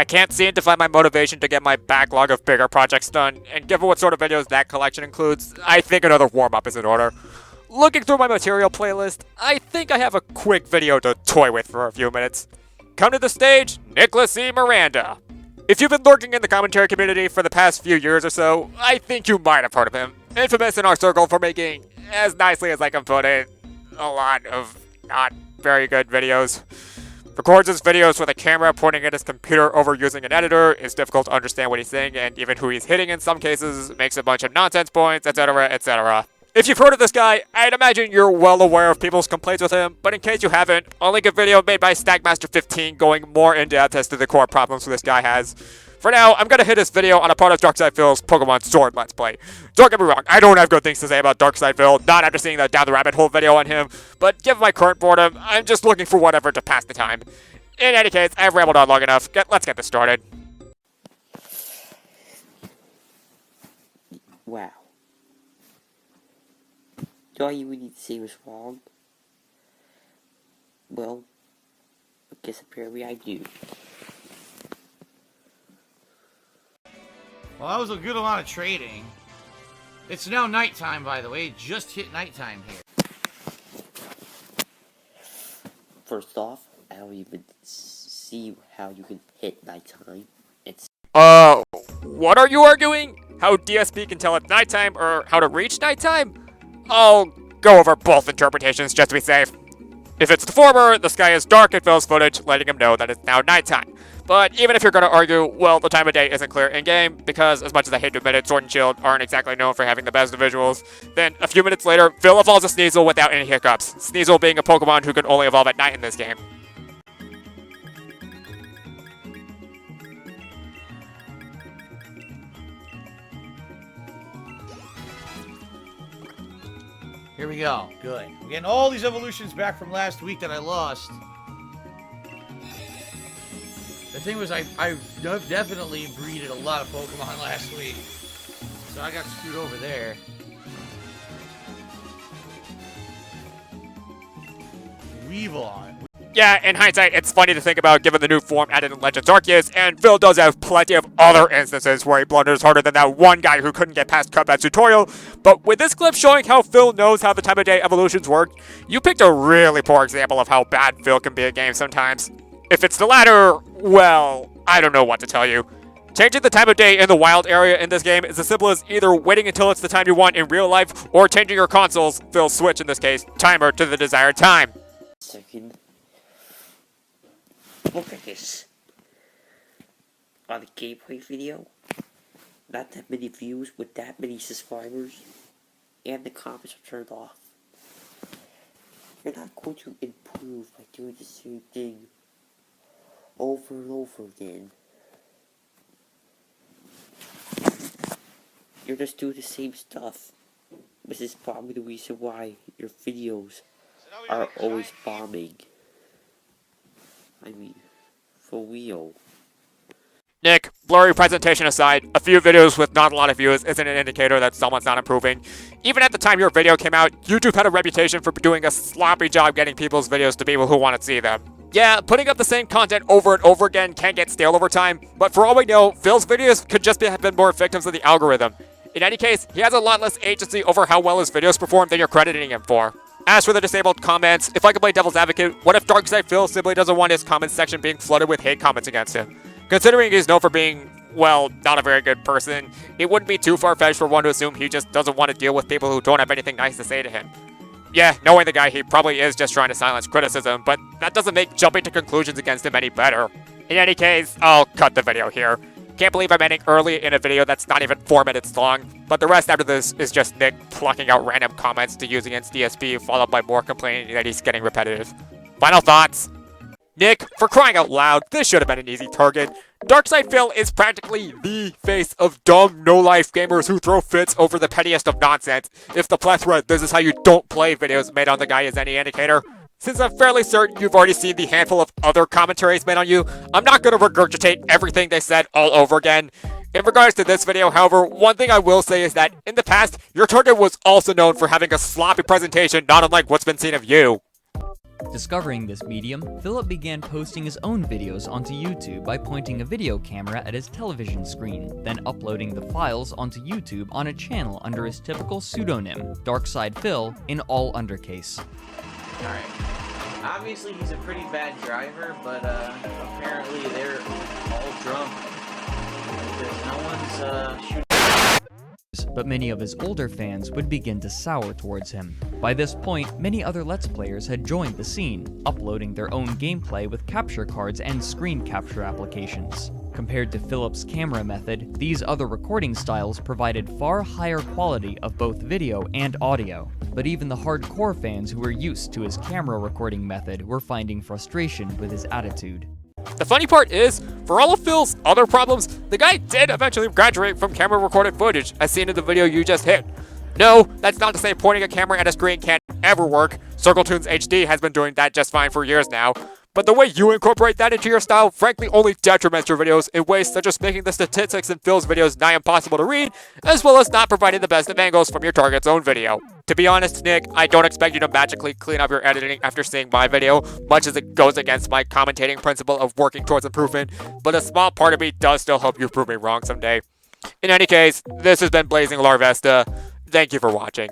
can't seem to find my motivation to get my backlog of bigger projects done, and given what sort of videos that collection includes, I think another warm-up is in order. Looking through my material playlist, I think I have a quick video to toy with for a few minutes. Come to the stage, Nicholas E. Miranda. If you've been lurking in the commentary community for the past few years or so, I think you might have heard of him. Infamous in our circle for making, as nicely as I can put it, a lot of not very good videos. Records his videos with a camera pointing at his computer over using an editor, is difficult to understand what he's saying and even who he's hitting in some cases, makes a bunch of nonsense points, etc, etc. If you've heard of this guy, I'd imagine you're well aware of people's complaints with him, but in case you haven't, I'll link a video made by Stagmaster15 going more in depth as to the core problems this guy has. For now, I'm gonna hit this video on a part of DarkSydePhil's Pokemon Sword Let's Play. Don't get me wrong, I don't have good things to say about DarkSydePhil, not after seeing the Down the Rabbit Hole video on him, but given my current boredom, I'm just looking for whatever to pass the time. In any case, I've rambled on long enough, let's get this started. Wow. Do all you need to say was wrong? Well, I guess apparently I do. Well, that was a good amount of trading. It's now nighttime, by the way. Just hit nighttime here. First off, I don't even see how you can hit nighttime. What are you arguing? How DSP can tell it's nighttime, or how to reach nighttime? I'll go over both interpretations just to be safe. If it's the former, the sky is dark in Phil's footage, letting him know that it's now nighttime. But even if you're going to argue, well, the time of day isn't clear in-game, because as much as I hate to admit it, Sword and Shield aren't exactly known for having the best visuals, then a few minutes later, Phil evolves a Sneasel without any hiccups, Sneasel being a Pokemon who can only evolve at night in this game. Here we go. Good. We're getting all these evolutions back from last week that I lost. The thing was, I definitely breeded a lot of Pokemon last week. So I got screwed over there. Weavile. Yeah, in hindsight, it's funny to think about given the new form added in Legends Arceus, and Phil does have plenty of other instances where he blunders harder than that one guy who couldn't get past Cuphead's tutorial, but with this clip showing how Phil knows how the time of day evolutions work, you picked a really poor example of how bad Phil can be at games sometimes. If it's the latter, well, I don't know what to tell you. Changing the time of day in the wild area in this game is as simple as either waiting until it's the time you want in real life, or changing your console's, Phil's Switch in this case, timer to the desired time. Second. Look at this. On the gameplay video, not that many views with that many subscribers, and the comments are turned off. You're not going to improve by doing the same thing over and over again. You're just doing the same stuff. This is probably the reason why your videos are always bombing. I mean, for real. Nick, blurry presentation aside, a few videos with not a lot of views isn't an indicator that someone's not improving. Even at the time your video came out, YouTube had a reputation for doing a sloppy job getting people's videos to people who want to see them. Yeah, putting up the same content over and over again can get stale over time, but for all we know, Phil's videos could just have been more victims of the algorithm. In any case, he has a lot less agency over how well his videos perform than you're crediting him for. As for the disabled comments, if I could play devil's advocate, what if DarkSydePhil simply doesn't want his comments section being flooded with hate comments against him? Considering he's known for being, well, not a very good person, it wouldn't be too far-fetched for one to assume he just doesn't want to deal with people who don't have anything nice to say to him. Yeah, knowing the guy, he probably is just trying to silence criticism, but that doesn't make jumping to conclusions against him any better. In any case, I'll cut the video here. Can't believe I'm ending early in a video that's not even 4 minutes long, but the rest after this is just Nick plucking out random comments to use against DSP, followed by more complaining that he's getting repetitive. Final thoughts? Nick, for crying out loud, this should have been an easy target. DarkSydePhil is practically the face of dumb, no-life gamers who throw fits over the pettiest of nonsense. If the plethora "this is how you don't play" videos made on the guy is any indicator, since I'm fairly certain you've already seen the handful of other commentaries made on you, I'm not going to regurgitate everything they said all over again. In regards to this video, however, one thing I will say is that, in the past, your target was also known for having a sloppy presentation not unlike what's been seen of you. Discovering this medium, Philip began posting his own videos onto YouTube by pointing a video camera at his television screen, then uploading the files onto YouTube on a channel under his typical pseudonym, DarkSydePhil, in all undercase. Alright. Obviously he's a pretty bad driver, but apparently they're all drunk. Because no one's shooting. But many of his older fans would begin to sour towards him. By this point, many other Let's Players had joined the scene, uploading their own gameplay with capture cards and screen capture applications. Compared to Philip's camera method, these other recording styles provided far higher quality of both video and audio. But even the hardcore fans who were used to his camera recording method were finding frustration with his attitude. The funny part is, for all of Phil's other problems, the guy did eventually graduate from camera recorded footage, as seen in the video you just hit. No, that's not to say pointing a camera at a screen can't ever work. CircleTunes HD has been doing that just fine for years now. But the way you incorporate that into your style frankly only detriments your videos in ways such as making the statistics in Phil's videos nigh impossible to read, as well as not providing the best of angles from your target's own video. To be honest, Nick, I don't expect you to magically clean up your editing after seeing my video, much as it goes against my commentating principle of working towards improvement, but a small part of me does still hope you prove me wrong someday. In any case, this has been Blazing Larvesta. Thank you for watching.